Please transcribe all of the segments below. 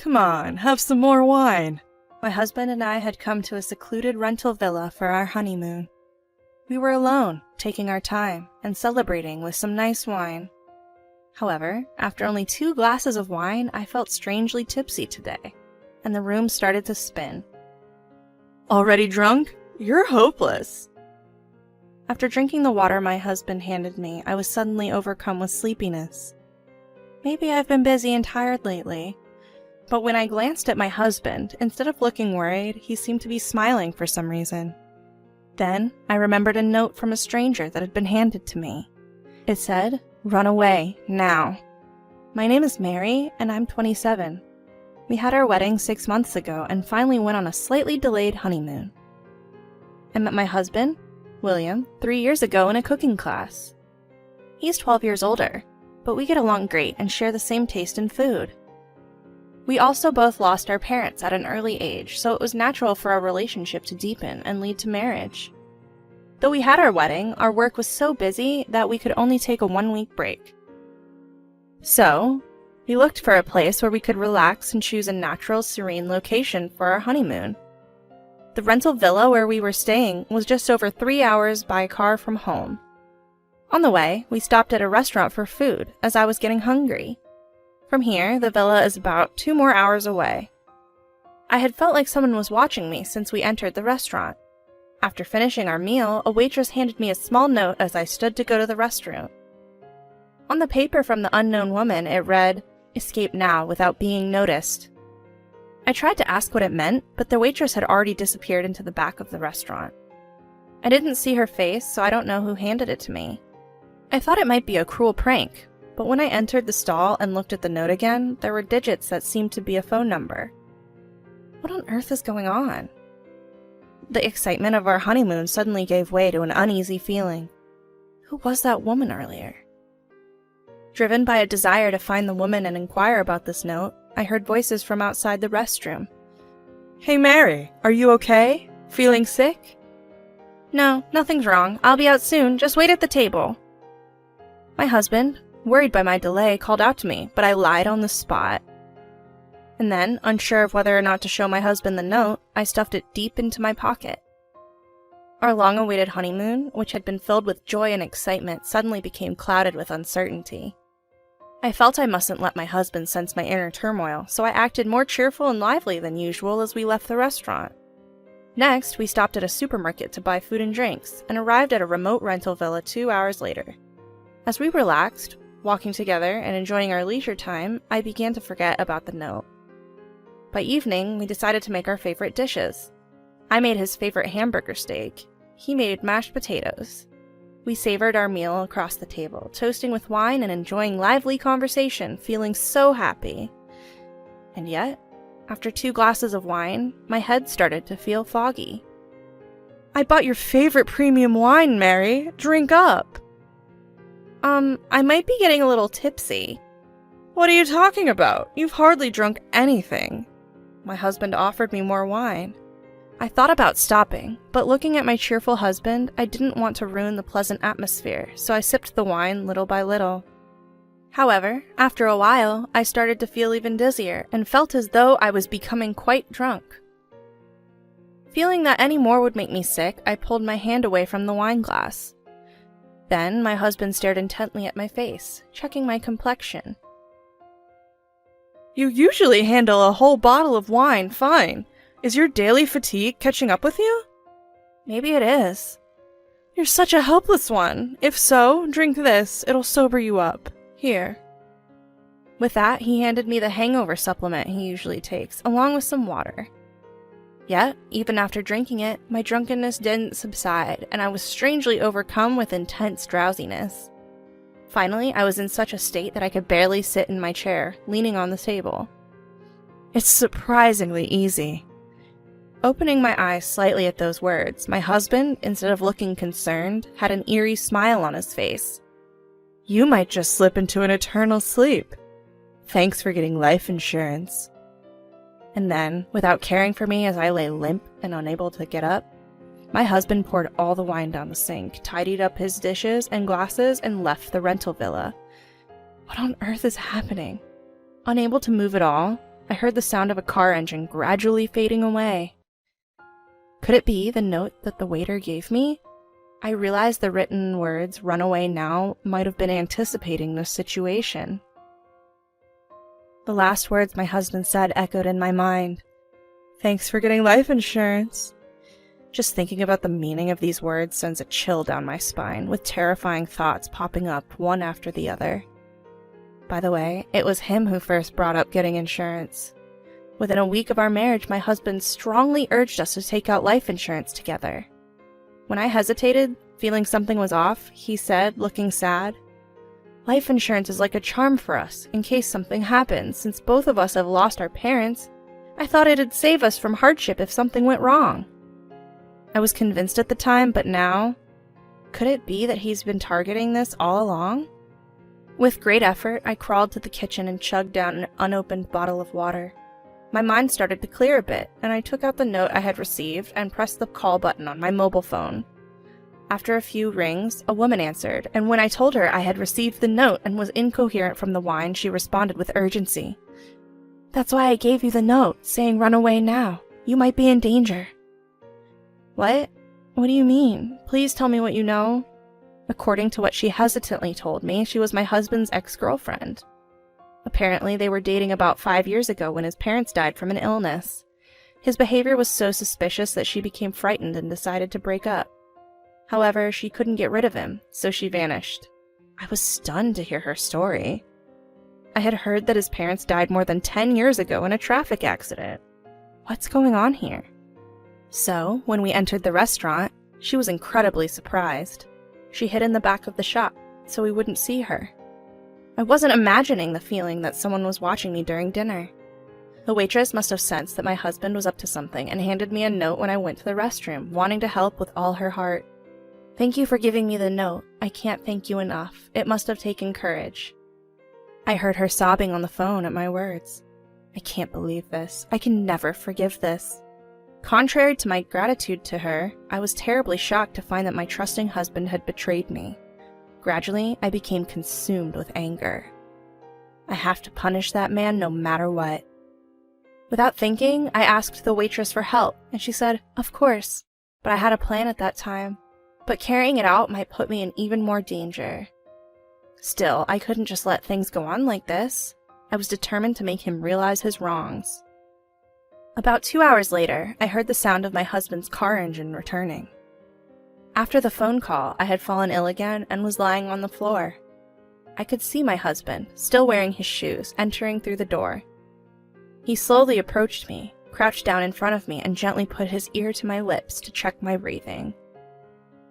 Come on, have some more wine. My husband and I had come to a secluded rental villa for our honeymoon. We were alone, taking our time, and celebrating with some nice wine. However, after only 2 glasses of wine, I felt strangely tipsy today, and the room started to spin. Already drunk? You're hopeless. After drinking the water my husband handed me, I was suddenly overcome with sleepiness. Maybe I've been busy and tired lately, but when I glanced at my husband, instead of looking worried, he seemed to be smiling for some reason. Then, I remembered a note from a stranger that had been handed to me. It said, "Run away, now." My name is Mary, and I'm 27. We had our wedding 6 months ago and finally went on a slightly delayed honeymoon. I met my husband, William, 3 years ago in a cooking class. He's 12 years older, but we get along great and share the same taste in food. We also both lost our parents at an early age, so it was natural for our relationship to deepen and lead to marriage. Though we had our wedding, our work was so busy that we could only take a 1-week break. So, we looked for a place where we could relax and choose a natural, serene location for our honeymoon. The rental villa where we were staying was just over 3 hours by car from home. On the way, we stopped at a restaurant for food, as I was getting hungry. From here, the villa is about 2 more hours away. I had felt like someone was watching me since we entered the restaurant. After finishing our meal, a waitress handed me a small note as I stood to go to the restroom. On the paper from the unknown woman, it read, "Escape now without being noticed." I tried to ask what it meant, but the waitress had already disappeared into the back of the restaurant. I didn't see her face, so I don't know who handed it to me. I thought it might be a cruel prank, but when I entered the stall and looked at the note again, there were digits that seemed to be a phone number. What on earth is going on? The excitement of our honeymoon suddenly gave way to an uneasy feeling. Who was that woman earlier? Driven by a desire to find the woman and inquire about this note, I heard voices from outside the restroom. "Hey Mary, are you okay? Feeling sick?" "No, nothing's wrong. I'll be out soon. Just wait at the table." My husband, worried by my delay, called out to me, but I lied on the spot. And then, unsure of whether or not to show my husband the note, I stuffed it deep into my pocket. Our long-awaited honeymoon, which had been filled with joy and excitement, suddenly became clouded with uncertainty. I felt I mustn't let my husband sense my inner turmoil, so I acted more cheerful and lively than usual as we left the restaurant. Next, we stopped at a supermarket to buy food and drinks, and arrived at a remote rental villa 2 hours later. As we relaxed, walking together and enjoying our leisure time, I began to forget about the note. By evening, we decided to make our favorite dishes. I made his favorite hamburger steak. He made mashed potatoes. We savored our meal across the table, toasting with wine and enjoying lively conversation, feeling so happy. And yet, after 2 glasses of wine, my head started to feel foggy. "I bought your favorite premium wine, Mary. Drink up." I might be getting a little tipsy." "What are you talking about? You've hardly drunk anything." My husband offered me more wine. I thought about stopping, but looking at my cheerful husband, I didn't want to ruin the pleasant atmosphere, so I sipped the wine little by little. However, after a while, I started to feel even dizzier and felt as though I was becoming quite drunk. Feeling that any more would make me sick, I pulled my hand away from the wine glass. Then my husband stared intently at my face, checking my complexion. "You usually handle a whole bottle of wine fine. Is your daily fatigue catching up with you?" "Maybe it is." "You're such a helpless one. If so, drink this. It'll sober you up. Here." With that, he handed me the hangover supplement he usually takes, along with some water. Yet, even after drinking it, my drunkenness didn't subside, and I was strangely overcome with intense drowsiness. Finally, I was in such a state that I could barely sit in my chair, leaning on the table. "It's surprisingly easy." Opening my eyes slightly at those words, my husband, instead of looking concerned, had an eerie smile on his face. "You might just slip into an eternal sleep. Thanks for getting life insurance." And then, without caring for me as I lay limp and unable to get up, my husband poured all the wine down the sink, tidied up his dishes and glasses, and left the rental villa. What on earth is happening? Unable to move at all, I heard the sound of a car engine gradually fading away. Could it be the note that the waiter gave me? I realized the written words, "Run away now," might have been anticipating this situation. The last words my husband said echoed in my mind. "Thanks for getting life insurance." Just thinking about the meaning of these words sends a chill down my spine, with terrifying thoughts popping up one after the other. By the way, it was him who first brought up getting insurance. Within a week of our marriage, my husband strongly urged us to take out life insurance together. When I hesitated, feeling something was off, he said, looking sad, "Life insurance is like a charm for us, in case something happens. Since both of us have lost our parents, I thought it'd save us from hardship if something went wrong." I was convinced at the time, but now, could it be that he's been targeting this all along? With great effort, I crawled to the kitchen and chugged down an unopened bottle of water. My mind started to clear a bit, and I took out the note I had received and pressed the call button on my mobile phone. After a few rings, a woman answered, and when I told her I had received the note and was incoherent from the wine, she responded with urgency. "That's why I gave you the note, saying run away now. You might be in danger." What? What do you mean? Please tell me what you know. According to what she hesitantly told me, she was my husband's ex-girlfriend. Apparently, they were dating about 5 years ago when his parents died from an illness. His behavior was so suspicious that she became frightened and decided to break up. However, she couldn't get rid of him, so she vanished. I was stunned to hear her story. I had heard that his parents died more than 10 years ago in a traffic accident. What's going on here? So, when we entered the restaurant, she was incredibly surprised. She hid in the back of the shop, so we wouldn't see her. I wasn't imagining the feeling that someone was watching me during dinner. The waitress must have sensed that my husband was up to something and handed me a note when I went to the restroom, wanting to help with all her heart. "Thank you for giving me the note. I can't thank you enough. It must have taken courage." I heard her sobbing on the phone at my words. I can't believe this. I can never forgive this. Contrary to my gratitude to her, I was terribly shocked to find that my trusting husband had betrayed me. Gradually, I became consumed with anger. I have to punish that man no matter what. Without thinking, I asked the waitress for help, and she said, "Of course," but I had a plan at that time. But carrying it out might put me in even more danger. Still, I couldn't just let things go on like this. I was determined to make him realize his wrongs. About 2 hours later, I heard the sound of my husband's car engine returning. After the phone call, I had fallen ill again and was lying on the floor. I could see my husband, still wearing his shoes, entering through the door. He slowly approached me, crouched down in front of me, and gently put his ear to my lips to check my breathing.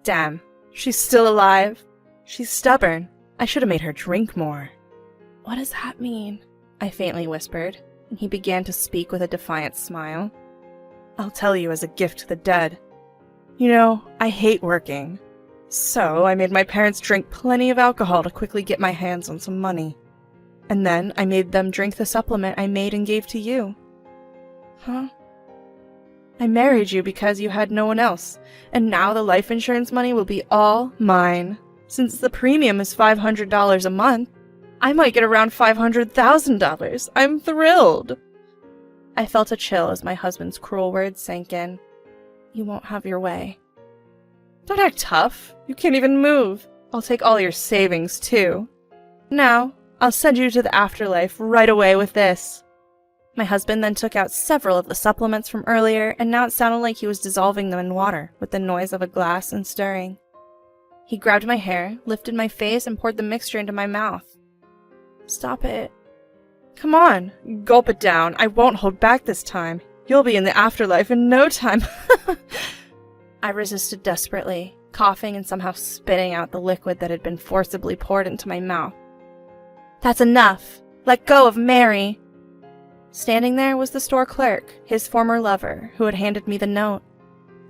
Damn, she's still alive. She's stubborn. I should have made her drink more. What does that mean? I faintly whispered, and he began to speak with a defiant smile. I'll tell you as a gift to the dead. You know, I hate working. So I made my parents drink plenty of alcohol to quickly get my hands on some money. And then I made them drink the supplement I made and gave to you. Huh? I married you because you had no one else, and now the life insurance money will be all mine. Since the premium is $500 a month, I might get around $500,000. I'm thrilled. I felt a chill as my husband's cruel words sank in. You won't have your way. Don't act tough. You can't even move. I'll take all your savings, too. Now, I'll send you to the afterlife right away with this. My husband then took out several of the supplements from earlier, and now it sounded like he was dissolving them in water, with the noise of a glass and stirring. He grabbed my hair, lifted my face, and poured the mixture into my mouth. Stop it. Come on, gulp it down. I won't hold back this time. You'll be in the afterlife in no time. I resisted desperately, coughing and somehow spitting out the liquid that had been forcibly poured into my mouth. That's enough. Let go of Mary. Standing there was the store clerk, his former lover, who had handed me the note.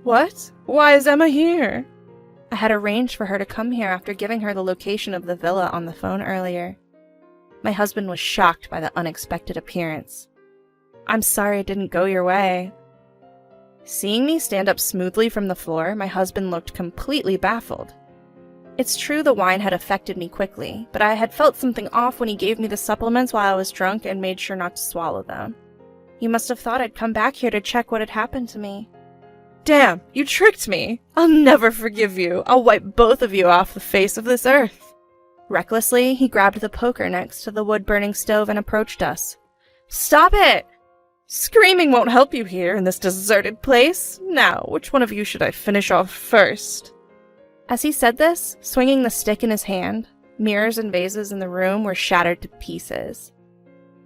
What? Why is Emma here? I had arranged for her to come here after giving her the location of the villa on the phone earlier. My husband was shocked by the unexpected appearance. I'm sorry it didn't go your way. Seeing me stand up smoothly from the floor, my husband looked completely baffled. It's true the wine had affected me quickly, but I had felt something off when he gave me the supplements while I was drunk and made sure not to swallow them. You must have thought I'd come back here to check what had happened to me. Damn, you tricked me. I'll never forgive you. I'll wipe both of you off the face of this earth. Recklessly, he grabbed the poker next to the wood-burning stove and approached us. Stop it! Screaming won't help you here in this deserted place. Now, which one of you should I finish off first? As he said this, swinging the stick in his hand, mirrors and vases in the room were shattered to pieces.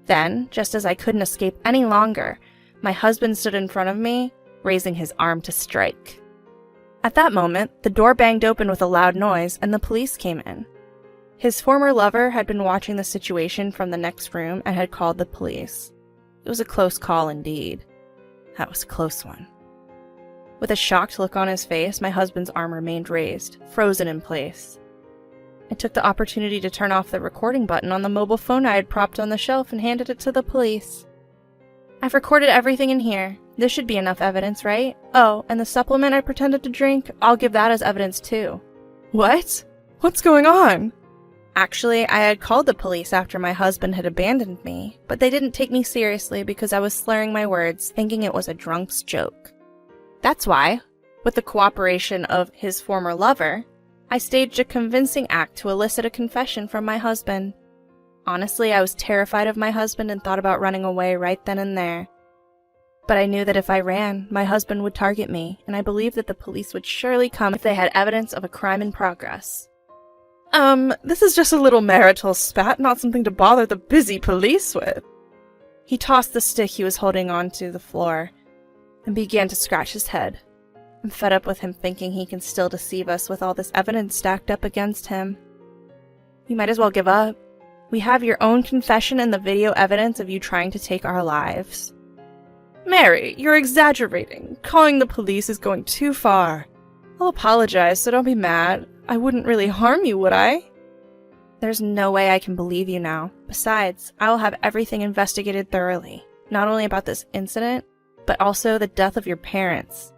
Then, just as I couldn't escape any longer, my husband stood in front of me, raising his arm to strike. At that moment, the door banged open with a loud noise and the police came in. His former lover had been watching the situation from the next room and had called the police. It was a close call indeed. That was a close one. With a shocked look on his face, my husband's arm remained raised, frozen in place. I took the opportunity to turn off the recording button on the mobile phone I had propped on the shelf and handed it to the police. I've recorded everything in here. This should be enough evidence, right? Oh, and the supplement I pretended to drink, I'll give that as evidence too. What? What's going on? Actually, I had called the police after my husband had abandoned me, but they didn't take me seriously because I was slurring my words, thinking it was a drunk's joke. That's why, with the cooperation of his former lover, I staged a convincing act to elicit a confession from my husband. Honestly, I was terrified of my husband and thought about running away right then and there. But I knew that if I ran, my husband would target me, and I believed that the police would surely come if they had evidence of a crime in progress. This is just a little marital spat, not something to bother the busy police with. He tossed the stick he was holding onto the floor and began to scratch his head. I'm fed up with him thinking he can still deceive us with all this evidence stacked up against him. You might as well give up. We have your own confession and the video evidence of you trying to take our lives. Mary, you're exaggerating. Calling the police is going too far. I'll apologize, so don't be mad. I wouldn't really harm you, would I? There's no way I can believe you now. Besides, I will have everything investigated thoroughly, not only about this incident, but also the death of your parents.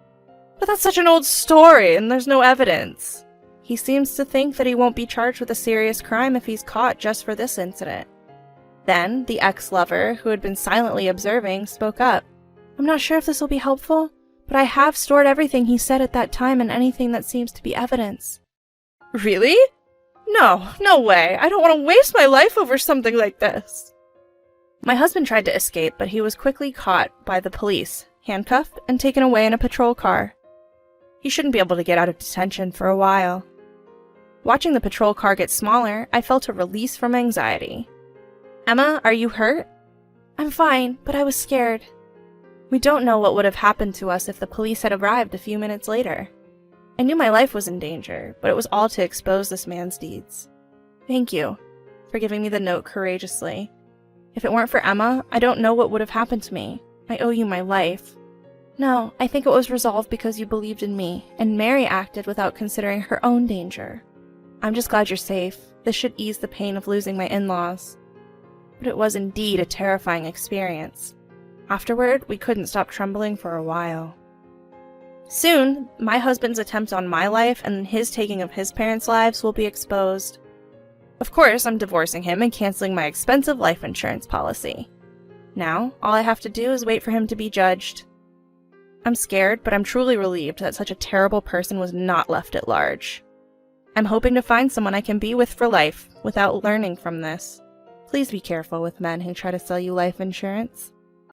But that's such an old story, and there's no evidence. He seems to think that he won't be charged with a serious crime if he's caught just for this incident. Then, the ex-lover, who had been silently observing, spoke up. I'm not sure if this will be helpful, but I have stored everything he said at that time and anything that seems to be evidence. Really? No way. I don't want to waste my life over something like this. My husband tried to escape, but he was quickly caught by the police, handcuffed, and taken away in a patrol car. He shouldn't be able to get out of detention for a while. Watching the patrol car get smaller, I felt a release from anxiety. Emma, are you hurt? I'm fine, but I was scared. We don't know what would have happened to us if the police had arrived a few minutes later. I knew my life was in danger, but it was all to expose this man's deeds. Thank you for giving me the note courageously. If it weren't for Emma, I don't know what would have happened to me. I owe you my life. No, I think it was resolved because you believed in me, and Mary acted without considering her own danger. I'm just glad you're safe. This should ease the pain of losing my in-laws. But it was indeed a terrifying experience. Afterward, we couldn't stop trembling for a while. Soon, my husband's attempt on my life and his taking of his parents' lives will be exposed. Of course, I'm divorcing him and canceling my expensive life insurance policy. Now, all I have to do is wait for him to be judged. I'm scared, but I'm truly relieved that such a terrible person was not left at large. I'm hoping to find someone I can be with for life without learning from this. Please be careful with men who try to sell you life insurance.